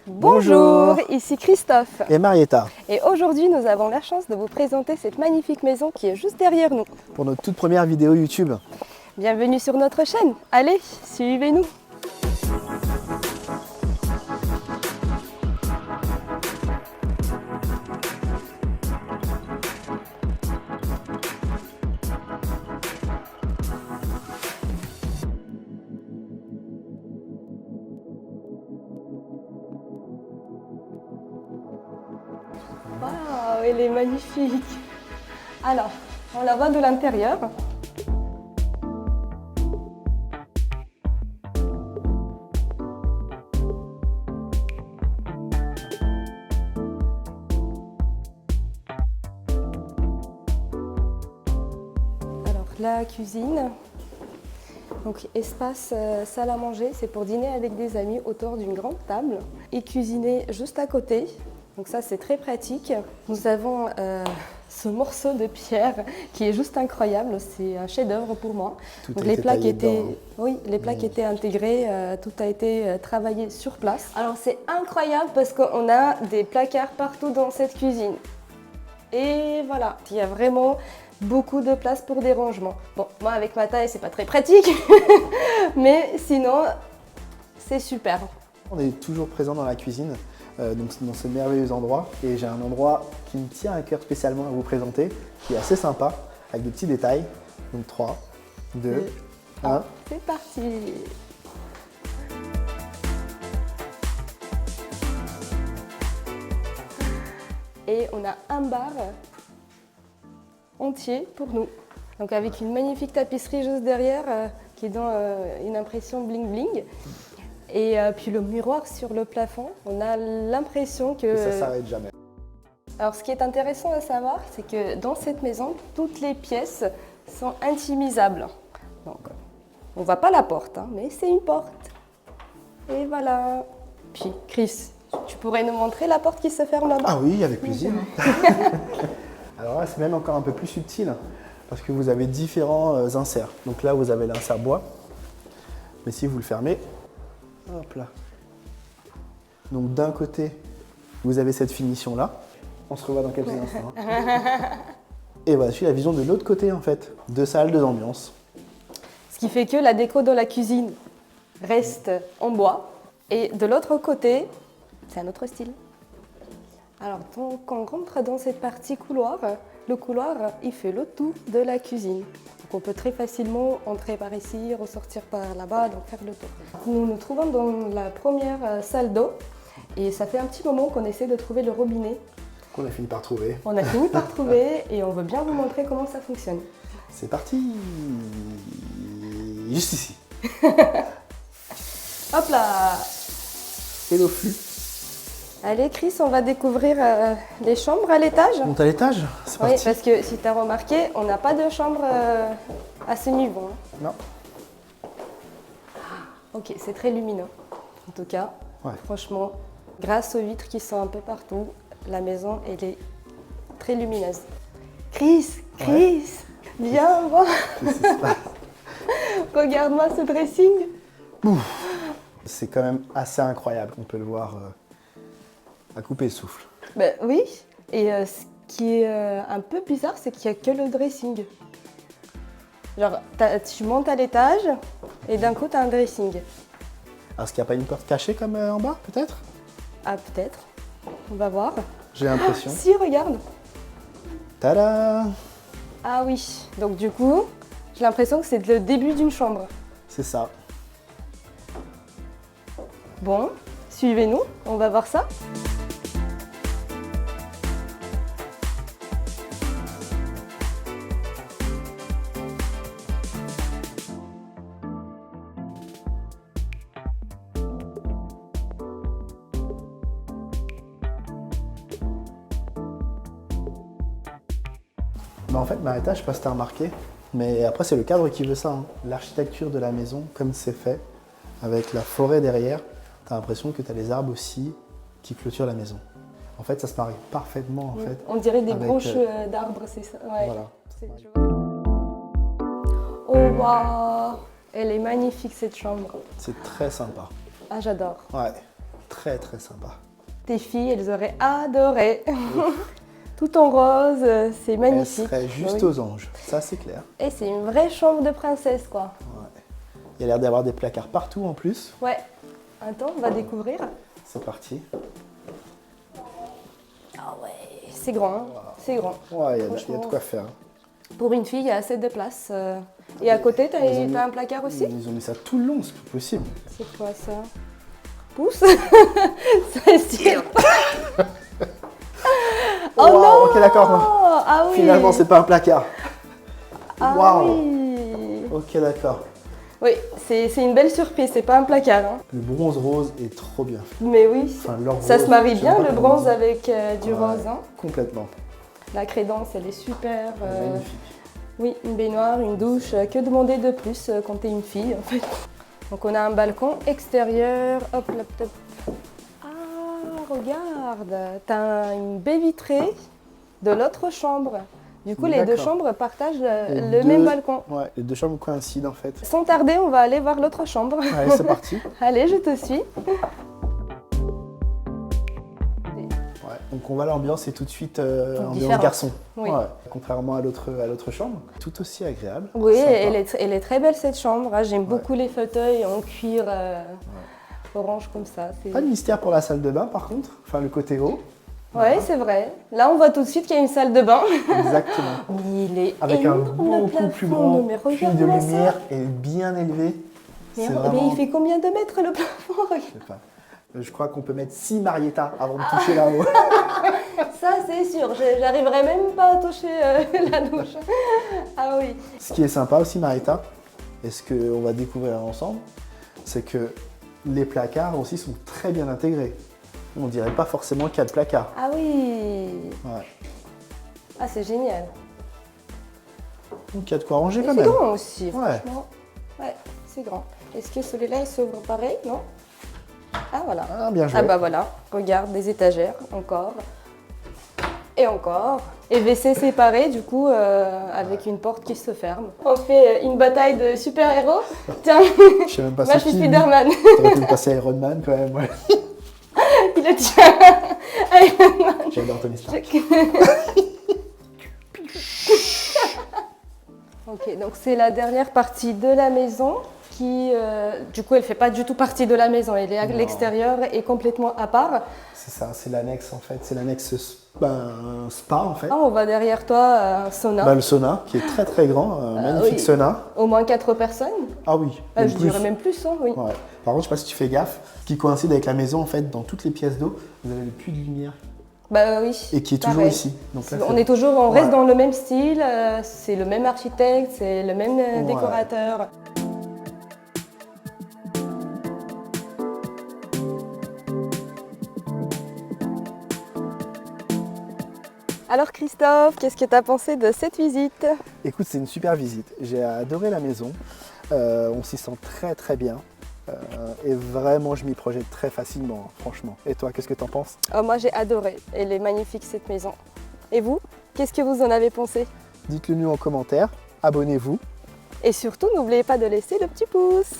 Bonjour, ici Christophe et Marietta et aujourd'hui nous avons la chance de vous présenter cette magnifique maison qui est juste derrière nous. pour notre toute première vidéo YouTube. Bienvenue sur notre chaîne, allez, suivez-nous. Waouh, elle est magnifique. Alors, on la voit de l'intérieur. Alors, la cuisine. Donc, espace salle à manger, c'est pour dîner avec des amis autour d'une grande table et cuisiner juste à côté. Donc ça, c'est très pratique. Nous avons ce morceau de pierre qui est juste incroyable. C'est un chef-d'œuvre pour moi. Donc les plaques étaient, les plaques étaient intégrées. Tout a été travaillé sur place. Alors c'est incroyable parce qu'on a des placards partout dans cette cuisine. Et voilà, il y a vraiment beaucoup de place pour des rangements. Bon, moi avec ma taille, c'est pas très pratique, mais sinon, c'est super. On est toujours présent dans la cuisine, donc dans ce merveilleux endroit. Et j'ai un endroit qui me tient à cœur spécialement à vous présenter, qui est assez sympa, avec de petits détails. Donc 3, 2, 1. C'est parti! Et on a un bar entier pour nous. Donc avec une magnifique tapisserie juste derrière qui donne une impression bling bling. Et puis le miroir sur le plafond, on a l'impression que... Et ça s'arrête jamais. Alors ce qui est intéressant à savoir, c'est que dans cette maison, toutes les pièces sont intimisables. Donc on ne voit pas la porte, hein, mais c'est une porte. Et voilà. Puis Chris, tu pourrais nous montrer la porte qui se ferme là-bas? Ah oui, avec plaisir. Alors là, c'est même encore un peu plus subtil, parce que vous avez différents inserts. Donc là, vous avez l'insert bois, mais si vous le fermez, hop là. Donc d'un côté, vous avez cette finition-là. On se revoit dans quelques instants. Et voici la vision de l'autre côté, en fait. 2 salles, 2 ambiances. Ce qui fait que la déco dans la cuisine reste en bois. Et de l'autre côté, c'est un autre style. Alors, donc, on rentre dans cette partie couloir. Le couloir, il fait le tour de la cuisine. Donc, on peut très facilement entrer par ici, ressortir par là-bas, donc faire le tour. Nous nous trouvons dans la première salle d'eau. Et ça fait un petit moment qu'on essaie de trouver le robinet. Qu'on a fini par trouver. On a fini par trouver et on veut bien vous montrer comment ça fonctionne. C'est parti. Juste ici. Hop là! Et le flux. Allez Chris, on va découvrir les chambres à l'étage. Monte à l'étage. C'est Oui, parti. parce que si tu as remarqué, on n'a pas de chambre à ce niveau. Non. Ok, c'est très lumineux. En tout cas, franchement, grâce aux vitres qui sont un peu partout, la maison, elle est très lumineuse. Chris, viens voir. Regarde-moi ce dressing. C'est quand même assez incroyable. On peut le voir à couper le souffle. Ben, oui, et ce qui est un peu bizarre, c'est qu'il n'y a que le dressing. Genre, tu montes à l'étage et d'un coup, tu as un dressing. Alors, est-ce qu'il n'y a pas une porte cachée comme en bas, peut-être? Ah, peut-être. On va voir. J'ai l'impression. Si, regarde. Tada! Ah oui, donc du coup, j'ai l'impression que c'est le début d'une chambre. C'est ça. Bon, suivez-nous, on va voir ça. En fait, Marietta, je sais pas si t'as remarqué, mais après, c'est le cadre qui veut ça. Hein. L'architecture de la maison, comme c'est fait, avec la forêt derrière, t'as l'impression que t'as les arbres aussi qui clôturent la maison. En fait, ça se marie parfaitement. En fait, on dirait des avec, branches d'arbres, c'est ça. Ouais. Voilà. Oh waouh, elle est magnifique cette chambre. C'est très sympa. Ah, j'adore. Ouais, très très sympa. Tes filles, elles auraient adoré. Tout en rose, c'est Elle magnifique. serait juste Oui. aux anges, ça c'est clair. Et c'est une vraie chambre de princesse, quoi. Ouais. Il y a l'air d'avoir des placards partout en plus. Ouais. Attends, on va découvrir. C'est parti. Ah ouais, c'est grand, hein. C'est grand. Ouais, il y a Franchement. de quoi faire. Pour une fille, il y a assez de place. Et à côté, Ils ont mis- t'as un placard aussi? Ils ont mis ça tout le long, c'est pas possible. C'est quoi ça? Pouce? Ça estime. Oh Wow, non! ok, d'accord. Ah oui! Finalement, c'est pas un placard. Ah Waouh. oui! Ok, d'accord. Oui, c'est une belle surprise, c'est pas un placard. Hein. Le bronze rose est trop bien fait. Mais oui, Enfin, l'or ça rose, se marie je sais bien pas le comment bronze dire. avec du Ouais, rose. Hein. Complètement. La crédence, elle est super. Magnifique. Oui, une baignoire, une douche. Que demander de plus quand t'es une fille en fait? Donc on a un balcon extérieur. Hop, hop, hop. Ah, regarde, t'as une baie vitrée de l'autre chambre. Du coup, les deux D'accord. chambres partagent Les le deux- même balcon. Ouais, les deux chambres coïncident en fait. Sans tarder, on va aller voir l'autre chambre. Allez, c'est parti. Allez, je te suis. Ouais, donc on va l'ambiance est tout de suite ambiance Différente. garçon. Oui. Ouais, contrairement à l'autre chambre. Tout aussi agréable. Oui, Sympa. elle est très belle cette chambre. Hein. J'aime Ouais. beaucoup les fauteuils en cuir orange comme ça. C'est- Pas de mystère pour la salle de bain par contre. Enfin, le côté haut. Ouais, c'est vrai. Là, on voit tout de suite qu'il y a une salle de bain. Exactement. Mais il est Avec un énorme, le beaucoup plafond. plus grand Mais puits de regarde-moi ça. lumière et bien élevé. Mais, C'est mais vraiment... il fait combien de mètres le plafond? Je sais pas. Je crois qu'on peut mettre 6 Marietta avant de toucher là-haut. Ça, c'est sûr. J'arriverai même pas à toucher la douche. Ah oui. Ce qui est sympa aussi, Marietta, et ce qu'on va découvrir ensemble, c'est que les placards aussi sont très bien intégrés. On dirait pas forcément qu'il y a de placards. Ah oui. Ouais. Ah, c'est génial. Donc il y a de quoi ranger Et quand c'est même. grand aussi, Ouais. franchement. Ouais, c'est grand. Est-ce que celui-là, il s'ouvre pareil? Non? Ah, voilà. Ah, bien joué. Ah bah voilà, regarde, des étagères, encore. Et encore. Et WC séparé, du coup, avec une porte qui se ferme. On fait une bataille de super-héros. Tiens, Je sais même pas moi je c'est suis qui. Spider-Man. T'aurais pu me passer Iron Man quand même. Ouais. Il le tient. Iron Man. J'adore Tony Stark. Ok, donc c'est la dernière partie de la maison qui, du coup, elle fait pas du tout partie de la maison. Elle est à Non. l'extérieur et complètement à part. C'est ça, c'est l'annexe en fait. C'est l'annexe spa en fait. Ah, on voit derrière toi un sauna. Bah, le sauna qui est très très grand, un magnifique oui. sauna. Au moins 4 personnes. Ah oui, Ah, même je plus. dirais même plus, hein, oui. Ouais. Par contre, je sais pas si tu fais gaffe, ce qui coïncide avec la maison en fait, dans toutes les pièces d'eau, vous avez le puits de lumière Bah oui. et qui est toujours pareil. ici. Donc là, On c'est- est toujours, on reste Ouais. dans le même style, c'est le même architecte, c'est le même Ouais. décorateur. Alors Christophe, qu'est-ce que tu as pensé de cette visite? Écoute, c'est une super visite. J'ai adoré la maison. On s'y sent très très bien. Et vraiment, je m'y projette très facilement, franchement. Et toi, qu'est-ce que t'en penses? Oh, moi j'ai adoré, elle est magnifique cette maison. Et vous, qu'est-ce que vous en avez pensé? Dites-le nous en commentaire. Abonnez-vous. Et surtout, n'oubliez pas de laisser le petit pouce.